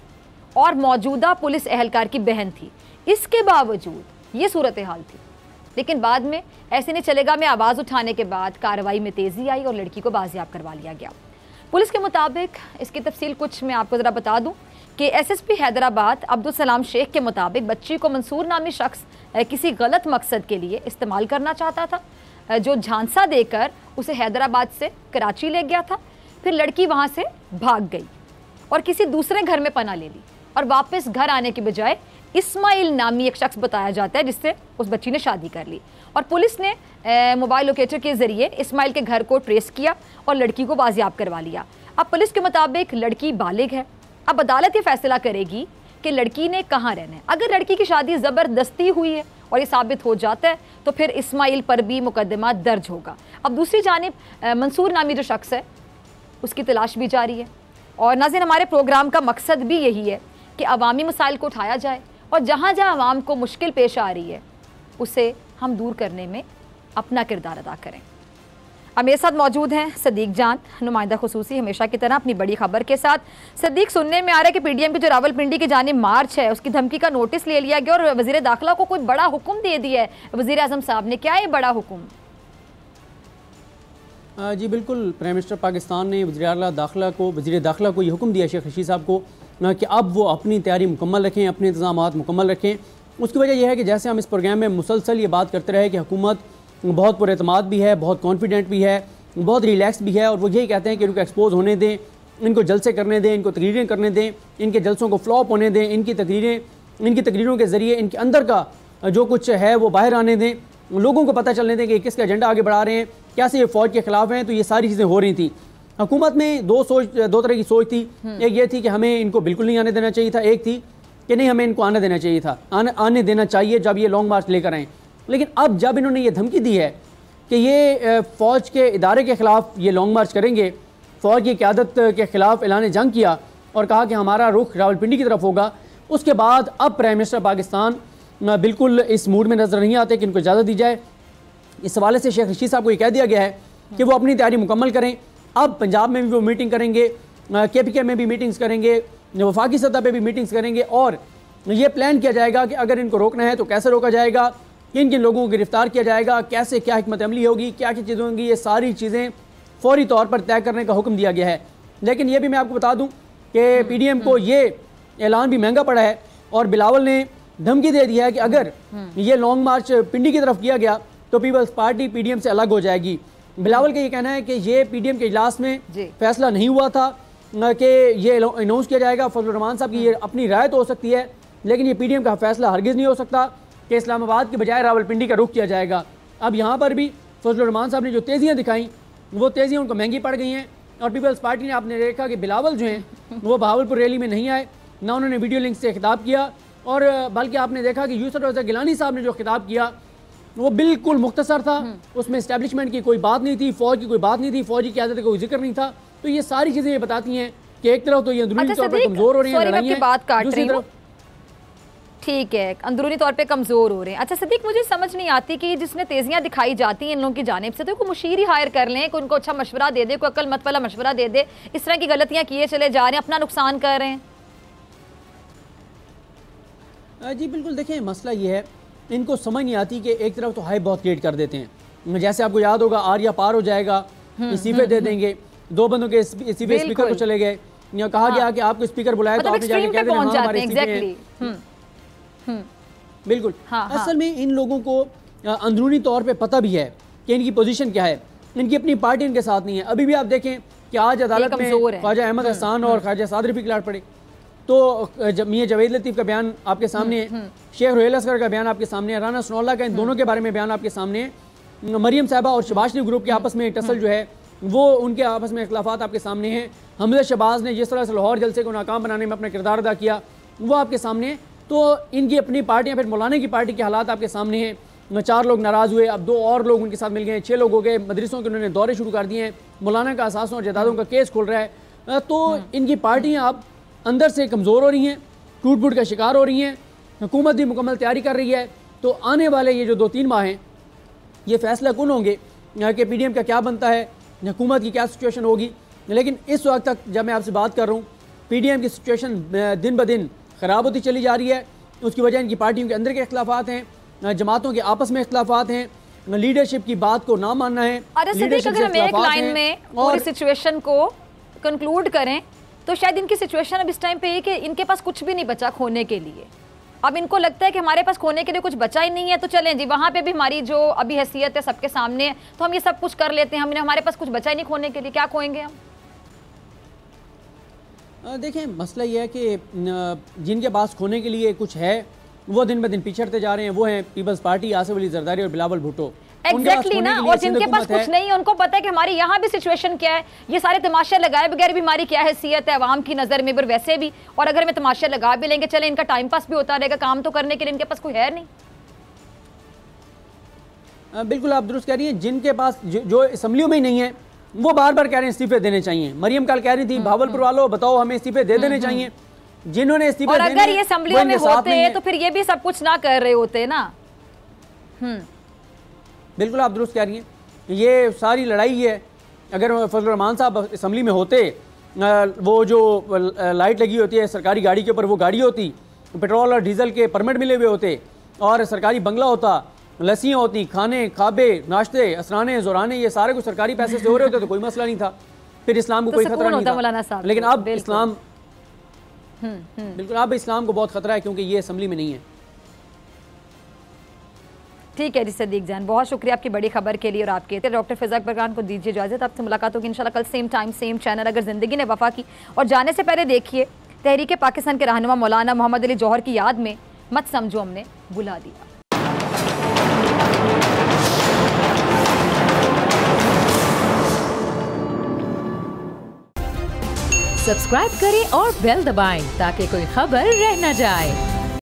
और मौजूदा पुलिस एहलकार की बहन थी। इसके बावजूद ये सूरत हाल थी। लेकिन बाद में ऐसे नहीं चलेगा में आवाज़ उठाने के बाद कार्रवाई में तेज़ी आई और लड़की को बाजियाब करवा लिया गया। पुलिस के मुताबिक इसकी तफसील कुछ मैं आपको ज़रा बता दूं कि SSP हैदराबाद अब्दुल सलाम शेख के मुताबिक बच्ची को मंसूर नामी शख्स किसी गलत मकसद के लिए इस्तेमाल करना चाहता था, जो झांसा देकर उसे हैदराबाद से कराची ले गया था। फिर लड़की वहाँ से भाग गई और किसी दूसरे घर में पनाह ले ली और वापस घर आने के बजाय इस्माइल नामी एक शख्स बताया जाता है जिससे उस बच्ची ने शादी कर ली। और पुलिस ने मोबाइल लोकेटर के ज़रिए इस्माइल के घर को ट्रेस किया और लड़की को बाजियाब करवा लिया। अब पुलिस के मुताबिक लड़की बालिग है। अब अदालत ये फैसला करेगी कि लड़की ने कहाँ रहना है। अगर लड़की की शादी ज़बरदस्ती हुई है और ये साबित हो जाता है तो फिर इस्माइल पर भी मुकदमा दर्ज होगा। अब दूसरी जानिब मंसूर नामी जो शख्स है उसकी तलाश भी जारी है। और नाज़रीन, हमारे प्रोग्राम का मकसद भी यही है कि अवामी मसाइल को उठाया जाए और जहाँ जहाँ अवाम को मुश्किल पेश आ रही है उसे हम दूर करने में अपना किरदार अदा करें। अब मेरे साथ मौजूद हैं सदीक जान, नुमाइंदा खुसूसी हमेशा की तरह अपनी बड़ी खबर के साथ। सदीक, सुनने में आ रहा है कि पीडीएम की जो रावलपिंडी की जानिब मार्च है उसकी धमकी का नोटिस ले लिया गया और वज़ीर दाखिला को कोई बड़ा हुक्म दे दिया है वज़ीर आज़म साहब ने। क्या है बड़ा हुक्म? जी बिल्कुल, प्राइम मिनिस्टर पाकिस्तान ने वज़ीर दाखिला को ये हुक्म दिया शेख रशीद साहब को कि अब वो अपनी तैयारी मुकम्मल रखें, अपने इंतज़ामात मुकम्मल रखें। उसकी वजह यह है कि जैसे हम इस प्रोग्राम में मुसलसल ये बात करते रहे कि हुकूमत बहुत पुरएतमाद भी है, बहुत कॉन्फिडेंट भी है, बहुत रिलैक्स भी है, और वो यही कहते हैं कि इनको एक्सपोज होने दें, इनको जलसे करने दें, इनको तकरीरें करने दें, इनके जलसों को फ्लॉप होने दें, इनकी तकरीरों के ज़रिए इनके अंदर का जो कुछ है वो बाहर आने दें, लोगों को पता चलने दें कि किसका एजेंडा आगे बढ़ा रहे हैं, कैसे ये फ़ौज के ख़िलाफ़ हैं। तो ये सारी चीज़ें हो रही थी। हुकूमत में दो तरह की सोच थी। एक ये थी कि हमें इनको बिल्कुल नहीं आने देना चाहिए था, एक थी कि नहीं हमें इनको आने देना चाहिए था, आने देना चाहिए जब ये लॉन्ग मार्च लेकर आएँ। लेकिन अब जब इन्होंने ये धमकी दी है कि ये फ़ौज के इदारे के ख़िलाफ़ ये लॉन्ग मार्च करेंगे, फ़ौज की क़यादत के ख़िलाफ़ ऐलान जंग किया और कहा कि हमारा रुख रावलपिंडी की तरफ होगा, उसके बाद अब प्राइम मिनिस्टर पाकिस्तान बिल्कुल इस मूड में नज़र नहीं आते कि इनको इजाज़त दी जाए। इस हवाले से शेख रशीद साहब को ये कह दिया गया है कि वो अपनी तैयारी मुकम्मल करें। अब पंजाब में भी वो मीटिंग करेंगे, KPK में भी मीटिंग्स करेंगे, वफाकी सतह पे भी मीटिंग्स करेंगे, और ये प्लान किया जाएगा कि अगर इनको रोकना है तो कैसे रोका जाएगा, किन किन लोगों को गिरफ्तार किया जाएगा, कैसे क्या हिकमत अमली होगी, क्या क्या चीज़ें होंगी, ये सारी चीज़ें फौरी तौर पर तय करने का हुक्म दिया गया है। लेकिन ये भी मैं आपको बता दूं कि PDM को ये ऐलान भी महंगा पड़ा है और बिलावल ने धमकी दे दिया है कि अगर ये लॉन्ग मार्च पिंडी की तरफ किया गया तो पीपल्स पार्टी PDM से अलग हो जाएगी। बिलावल का ये कहना है कि ये PDM के इजलास में फैसला नहीं हुआ था कि ये अनाउंस किया जाएगा। फजलुर रहमान साहब की ये अपनी राय तो हो सकती है, लेकिन ये PDM का फैसला हरगिज़ नहीं हो सकता कि इस्लामाबाद की बजाय रावलपिंडी का रुख किया जाएगा। अब यहाँ पर भी फजलुर रहमान साहब ने जो तेज़ियाँ दिखाई वो तेज़ियाँ उनको महंगी पड़ गई हैं, और पीपल्स पार्टी ने आपने देखा कि बिलावल जो हैं वो बहावलपुर रैली में नहीं आए, ना उन्होंने वीडियो लिंक से खिताब किया, और बल्कि आपने देखा कि यूसुफ रज़ा गिलानी साहब ने जो खिताब किया वो बिल्कुल मुख्तसर था, उसमें इस्टेब्लिशमेंट की कोई बात नहीं थी, फ़ौज की कोई बात नहीं थी, फ़ौजी क़यादत का कोई जिक्र नहीं था। तो ये सारी चीज़ें ये बताती हैं कि एक तरफ तो ये अंदरूनी तौर पर कमज़ोर हो रही हैं, दूसरी तरफ ठीक है अंदरूनी तौर पे कमज़ोर हो रहे हैं। अच्छा सदीक, मुझे समझ नहीं आती कि जिसने तेज़ियाँ दिखाई जाती हैं इन लोगों की जानिब से, तो कोई मुशीर ही हायर कर लें, कोई उनको अच्छा मशवरा दे दे, कोई अकल मत वाला मशवरा दे दे। इस तरह की गलतियाँ किए चले जा रहे हैं, अपना नुकसान कर रहे हैं। जी बिल्कुल, देखें मसला ये है, इनको समझ नहीं आती कि एक तरफ तो हाई बहुत क्रिएट कर देते हैं, जैसे आपको याद होगा आर्या पार हो जाएगा, इस्तीफे दे देंगे, 2 बंदों के इस्तीफे स्पीकर को चले गए, या कहा गया कि आपको स्पीकर बुलाया तो आपने जाके कह देना हमारे इस्तीफे हैं। बिल्कुल, असल में इन लोगों को अंदरूनी तौर पे पता भी है कि इनकी पोजीशन क्या है, इनकी अपनी पार्टी इनके साथ नहीं है। अभी भी आप देखें कि आज अदालत में ख्वाजा अहमद हसन और ख्वाजा साद रफीक लाट पड़े, तो मियां जवेद लतीफ़ का बयान आपके सामने है, शेख रोहेल असगर का बयान आपके सामने है, राना सनाउल्लाह का इन दोनों के बारे में बयान आपके सामने है, मरियम साहबा और शबाशनी ग्रुप के आपस में टसल जो है वो उनके आपस में इख्लाफात आपके सामने हैं, हमजा शहबाज ने जिस तरह से लाहौर जलसे को नाकाम बनाने में अपना किरदार अदा किया वो आपके सामने है। तो इनकी अपनी पार्टियाँ, फिर मौलाना की पार्टी के हालात आपके सामने हैं। 4 लोग नाराज़ हुए, अब 2 और लोग उनके साथ मिल गए, 6 लोग हो गए, मदरसों के उन्होंने दौरे शुरू कर दिए हैं, मौलाना का असासों और जदादों का केस खुल रहा है। तो इनकी पार्टियाँ अब अंदर से कमज़ोर हो रही हैं, टूट फूट का शिकार हो रही हैं, हुकूमत भी मुकम्मल तैयारी कर रही है। तो आने वाले ये जो 2-3 माह हैं ये फैसला कौन होंगे कि PDM का क्या बनता है, हुकूमत की क्या सिचुएशन होगी। लेकिन इस वक्त तक जब मैं आपसे बात कर रहा हूँ PDM की सिचुएशन दिन ब दिन ख़राब होती चली जा रही है। उसकी वजह इनकी पार्टियों के अंदर के इख्लाफात हैं, जमातों के आपस में इख्लाफात हैं, लीडरशिप की बात को ना मानना है। अगर हम एक लाइन में पूरी सिचुएशन को कंक्लूड करें तो शायद इनकी सिचुएशन अब इस टाइम पे है कि इनके पास कुछ भी नहीं बचा खोने के लिए। अब इनको लगता है कि हमारे पास खोने के लिए कुछ बचा ही नहीं है, तो चलें जी वहाँ पे भी हमारी जो अभी हैसियत है सबके सामने है, तो हम ये सब कुछ कर लेते हैं, हमने हमारे पास कुछ बचा ही नहीं खोने के लिए, क्या खोएंगे हम? देखें मसला ये है कि जिनके पास खोने के लिए कुछ है वो दिन ब दिन पिछड़ते जा रहे हैं। वो हैं पीपल्स पार्टी, आसिफ अली जरदारी और बिलावल भुट्टो। एग्जैक्टली ना, और जिनके पास कुछ नहीं है उनको पता है कि हमारी यहाँ भी सिचुएशन क्या है। ये सारे तमाशे लगाए बगैर भी हमारी क्या हैसियत है अवाम की नज़र में, पर वैसे भी, और अगर हमें तमाशे लगा भी लेंगे, चले इनका टाइम पास भी होता रहेगा, काम तो करने के लिए इनके पास कोई है नहीं। बिल्कुल आप दुरुस्त कह रही हैं। जिनके पास जो असम्बलियों में ही नहीं है वो बार बार कह रहे हैं इस्तीफे देने चाहिए। मरियम कल कह रही थी भावलपुर वालों बताओ हमें इस्तीफे दे देने चाहिए। जिन्होंने इस्तीफे और अगर ये असम्बलियों में होते तो फिर ये भी सब कुछ ना कर रहे होते ना। बिल्कुल आप दुरुस्त कह रही हैं। ये सारी लड़ाई है। अगर फजल रहमान साहब असम्बली में होते, वो जो लाइट लगी होती है सरकारी गाड़ी के ऊपर वो गाड़ी होती, पेट्रोल और डीजल के परमिट मिले हुए होते, और सरकारी बंगला होता, लस्सियाँ होती, खाने खाबे नाश्ते असराने जोराने ये सारे कुछ सरकारी पैसे से हो रहे होते तो कोई मसला नहीं था, फिर इस्लाम को कोई खतरा नहीं था। लेकिन अब इस्लाम बिल्कुल अब इस्लाम को बहुत खतरा है क्योंकि ये असम्बली में नहीं है। ठीक है जी सदीक जान, बहुत शुक्रिया आपकी बड़ी खबर के लिए और आपके डॉक्टर फिजा अकबर खान को दीजिए इजाज़त। आपसे मुलाकात होगी इंशाल्लाह कल सेम टाइम सेम चैनल अगर ज़िंदगी ने वफा की। और जाने से पहले देखिए तहरीक पाकिस्तान के रहनुमा मौलाना मोहम्मद अली जौहर की याद में मत समझो हमने बुला दिया। सब्सक्राइब करें और बेल दबाएं ताकि कोई खबर रह न जाए।